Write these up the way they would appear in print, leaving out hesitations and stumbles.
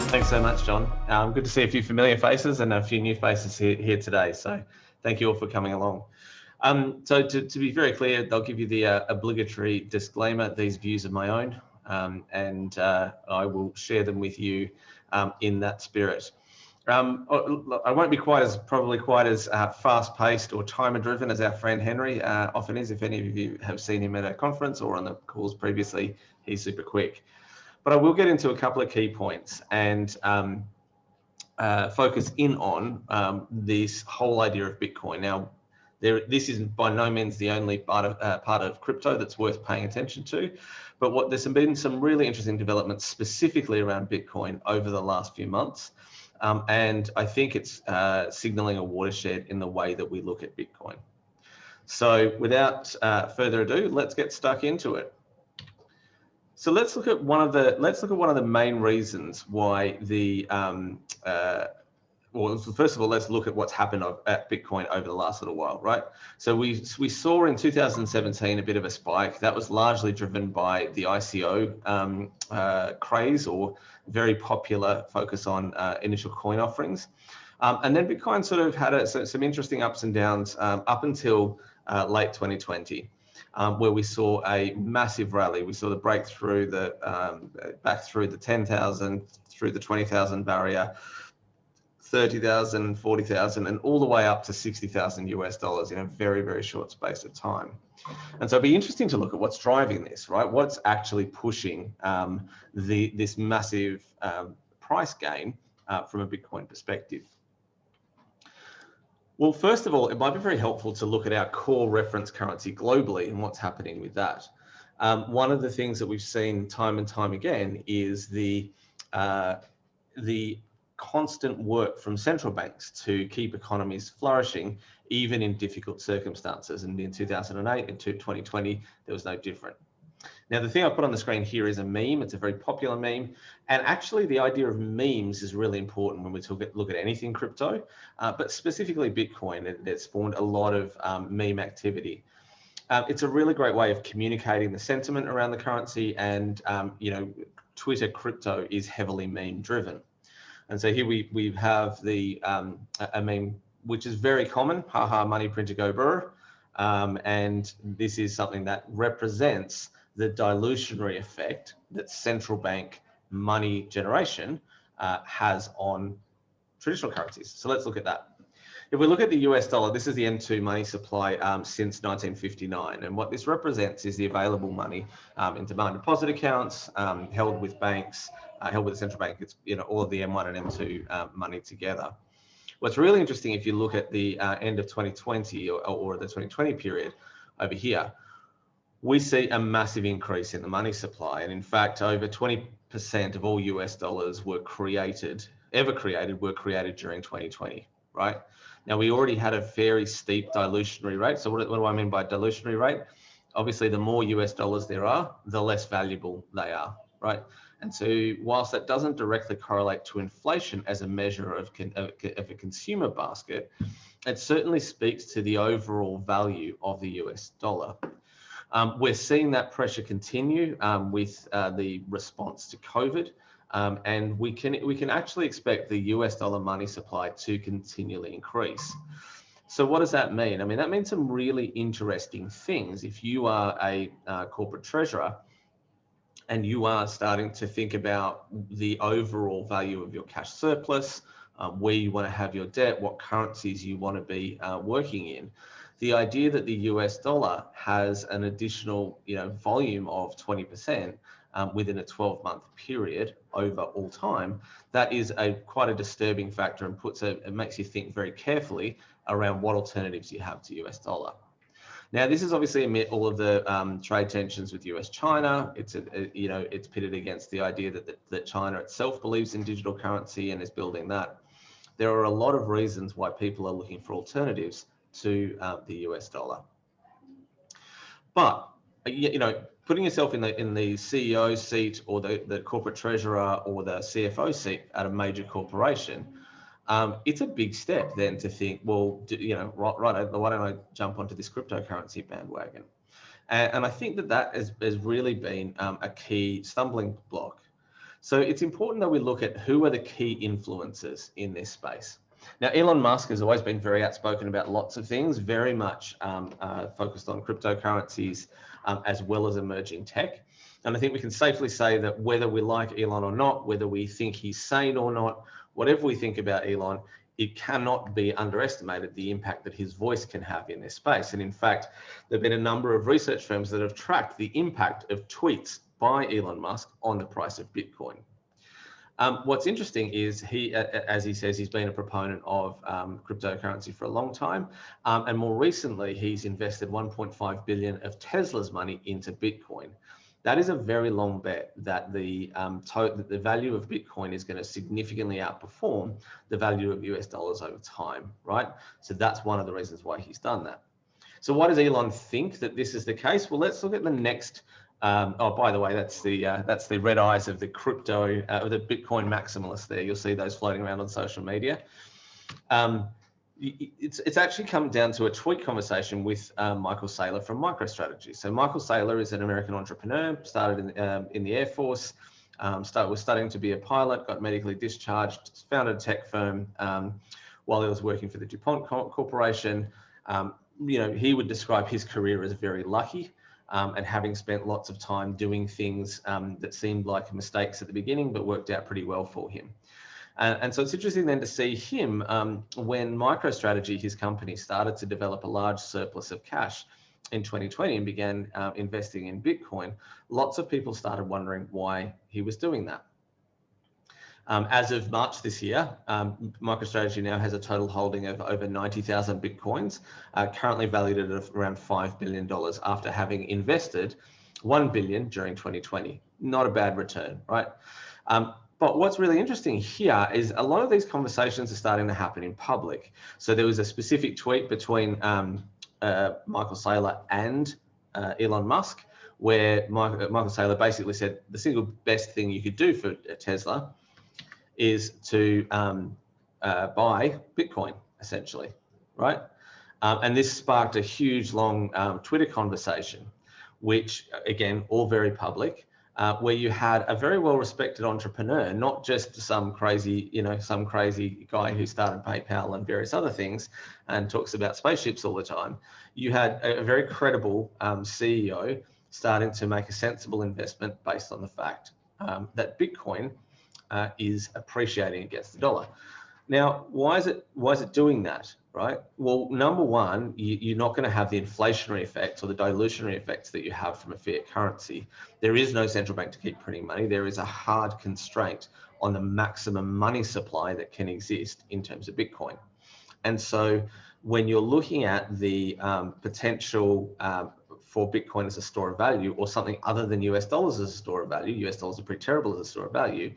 Thanks so much, John. Good to see a few familiar faces and a few new faces here today. So thank you all for coming along. So to be very clear, I'll give you the obligatory disclaimer. These views are my own, and I will share them with you in that spirit. I won't be probably quite as fast-paced or timer-driven as our friend Henry often is. If any of you have seen him at a conference or on the calls previously, he's super quick. But I will get into a couple of key points and focus in on this whole idea of Bitcoin. Now, this is by no means the only part of crypto that's worth paying attention to, but there's been some really interesting developments specifically around Bitcoin over the last few months, and I think it's signaling a watershed in the way that we look at Bitcoin. So, without further ado, let's get stuck into it. So let's look at one of the main reasons why well, first of all, let's look at what's happened at Bitcoin over the last little while, right? So we saw in 2017 a bit of a spike that was largely driven by the ICO craze, or very popular focus on initial coin offerings. And then Bitcoin sort of had some interesting ups and downs up until late 2020. Where we saw a massive rally. We saw the breakthrough, back through the 10,000, through the 20,000 barrier, 30,000, 40,000, and all the way up to 60,000 US dollars in a very, very short space of time. And so it'd be interesting to look at what's driving this, right? What's actually pushing this massive price gain from a Bitcoin perspective. Well, first of all, it might be very helpful to look at our core reference currency globally and what's happening with that. One of the things that we've seen time and time again is the constant work from central banks to keep economies flourishing, even in difficult circumstances. And in 2008 and 2020, there was no different. Now, the thing I put on the screen here is a meme. It's a very popular meme. And actually, the idea of memes is really important when we look at anything crypto, but specifically Bitcoin. It's spawned a lot of meme activity. It's a really great way of communicating the sentiment around the currency. And, Twitter crypto is heavily meme driven. And so here we have a meme, which is very common, haha, money printer go brr. And this is something that represents the dilutionary effect that central bank money generation has on traditional currencies. So let's look at that. If we look at the US dollar, this is the M2 money supply since 1959. And what this represents is the available money in demand deposit accounts held with banks, held with the central bank. It's all of the M1 and M2 money together. What's really interesting, if you look at the end of 2020 or the 2020 period over here, we see a massive increase in the money supply. And in fact, over 20% of all US dollars were created during 2020, right? Now, we already had a very steep dilutionary rate. So what do I mean by dilutionary rate? Obviously, the more US dollars there are, the less valuable they are, right? And so whilst that doesn't directly correlate to inflation as a measure of a consumer basket, it certainly speaks to the overall value of the US dollar. We're seeing that pressure continue with the response to COVID, and we can actually expect the US dollar money supply to continually increase. So what does that mean? I mean, that means some really interesting things. If you are a corporate treasurer and you are starting to think about the overall value of your cash surplus, where you want to have your debt, what currencies you want to be working in, the idea that the US dollar has an additional volume of 20% within a 12-month period over all time, that is quite a disturbing factor, and it makes you think very carefully around what alternatives you have to US dollar. Now, this is obviously amid all of the trade tensions with US-China. It's pitted against the idea that China itself believes in digital currency and is building that. There are a lot of reasons why people are looking for alternatives to the US dollar. But putting yourself in the CEO seat or the corporate treasurer or the CFO seat at a major corporation, it's a big step then to think, well, right, why don't I jump onto this cryptocurrency bandwagon? And I think that has really been a key stumbling block. So it's important that we look at who are the key influencers in this space. Now, Elon Musk has always been very outspoken about lots of things, very much focused on cryptocurrencies as well as emerging tech. And I think we can safely say that whether we like Elon or not, whether we think he's sane or not, whatever we think about Elon, it cannot be underestimated the impact that his voice can have in this space. And in fact, there have been a number of research firms that have tracked the impact of tweets by Elon Musk on the price of Bitcoin. What's interesting is he, as he says, he's been a proponent of cryptocurrency for a long time. And more recently, he's invested 1.5 billion of Tesla's money into Bitcoin. That is a very long bet that the value of Bitcoin is going to significantly outperform the value of US dollars over time, right? So that's one of the reasons why he's done that. So why does Elon think that this is the case? Well, let's look at the next. Oh, by the way, that's the red eyes of the crypto, the Bitcoin maximalists there. You'll see those floating around on social media. It's actually come down to a tweet conversation with Michael Saylor from MicroStrategy. So Michael Saylor is an American entrepreneur, started in the Air Force, was studying to be a pilot, got medically discharged, founded a tech firm while he was working for the DuPont Corporation. He would describe his career as very lucky. And having spent lots of time doing things that seemed like mistakes at the beginning, but worked out pretty well for him. And so it's interesting then to see him when MicroStrategy, his company, started to develop a large surplus of cash in 2020 and began investing in Bitcoin. Lots of people started wondering why he was doing that. As of March this year, MicroStrategy now has a total holding of over 90,000 Bitcoins, currently valued at around $5 billion after having invested $1 billion during 2020. Not a bad return, right? But what's really interesting here is a lot of these conversations are starting to happen in public. So there was a specific tweet between Michael Saylor and Elon Musk, where Michael Saylor basically said the single best thing you could do for Tesla is to buy Bitcoin, essentially, right? And this sparked a huge, long Twitter conversation, which, again, all very public, where you had a very well-respected entrepreneur, not just some crazy guy who started PayPal and various other things and talks about spaceships all the time. You had a very credible CEO starting to make a sensible investment based on the fact that Bitcoin is appreciating against the dollar. Now, why is it doing that, right? Well, number one, you're not going to have the inflationary effects or the dilutionary effects that you have from a fiat currency. There is no central bank to keep printing money. There is a hard constraint on the maximum money supply that can exist in terms of Bitcoin. And so when you're looking at the potential for Bitcoin as a store of value or something other than US dollars as a store of value, US dollars are pretty terrible as a store of value,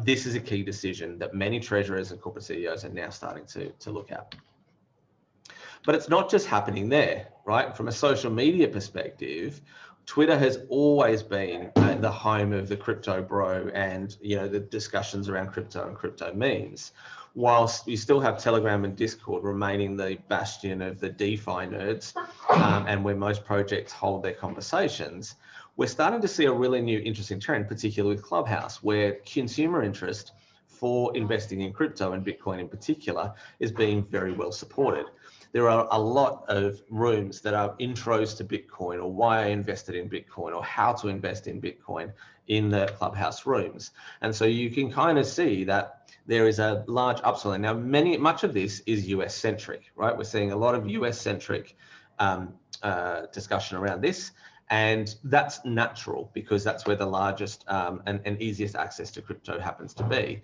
this is a key decision that many treasurers and corporate CEOs are now starting to look at. But it's not just happening there, right? From a social media perspective, Twitter has always been the home of the crypto bro and the discussions around crypto and crypto memes. Whilst you still have Telegram and Discord remaining the bastion of the DeFi nerds and where most projects hold their conversations, we're starting to see a really new interesting trend, particularly with Clubhouse, where consumer interest for investing in crypto and Bitcoin in particular is being very well supported. There are a lot of rooms that are intros to Bitcoin or why I invested in Bitcoin or how to invest in Bitcoin in the Clubhouse rooms. And so you can kind of see that there is a large upswing. Now, much of this is US centric, right? We're seeing a lot of US centric discussion around this. And that's natural because that's where the largest and easiest access to crypto happens to be.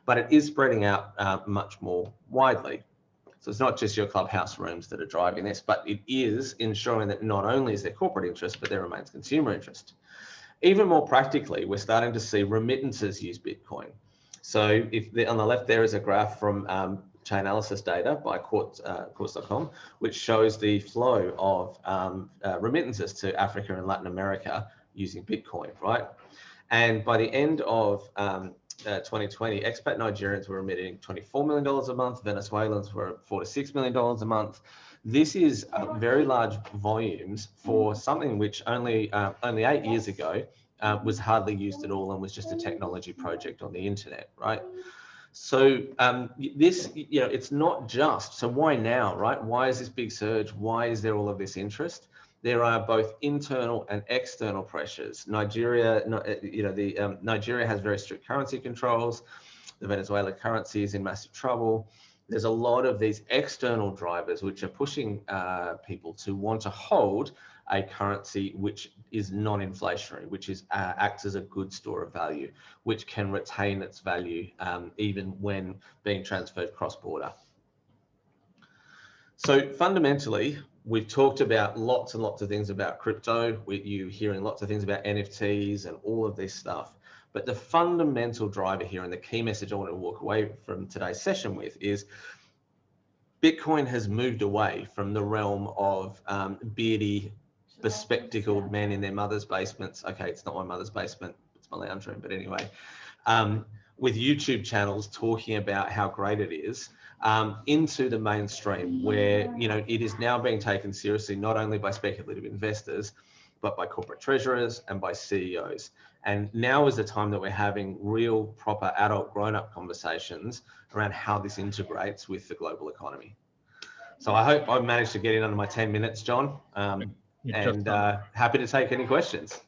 But it is spreading out much more widely. So it's not just your Clubhouse rooms that are driving this, but it is ensuring that not only is there corporate interest, but there remains consumer interest. Even more practically, we're starting to see remittances use Bitcoin. So on the left there is a graph from Chainalysis data by Quartz.com, which shows the flow of remittances to Africa and Latin America using Bitcoin, right? And by the end of 2020, expat Nigerians were remitting $24 million a month, Venezuelans were $4 to $6 million a month. This is very large volumes for something which only 8 years ago was hardly used at all and was just a technology project on the internet, right? So this, it's not just, so why now, right? Why is this big surge? Why is there all of this interest? There are both internal and external pressures. Nigeria, Nigeria has very strict currency controls. The Venezuela currency is in massive trouble. There's a lot of these external drivers which are pushing people to want to hold a currency which is non-inflationary, which acts as a good store of value, which can retain its value even when being transferred cross-border. So fundamentally, we've talked about lots and lots of things about crypto. You're hearing lots of things about NFTs and all of this stuff. But the fundamental driver here and the key message I want to walk away from today's session with is Bitcoin has moved away from the realm of beardy, bespectacled men in their mother's basements. Okay, it's not my mother's basement, it's my lounge room, but anyway. With YouTube channels talking about how great it is, into the mainstream where, it is now being taken seriously, not only by speculative investors, but by corporate treasurers and by CEOs. And now is the time that we're having real, proper, adult, grown-up conversations around how this integrates with the global economy. So I hope I've managed to get in under my 10 minutes, John, and happy to take any questions.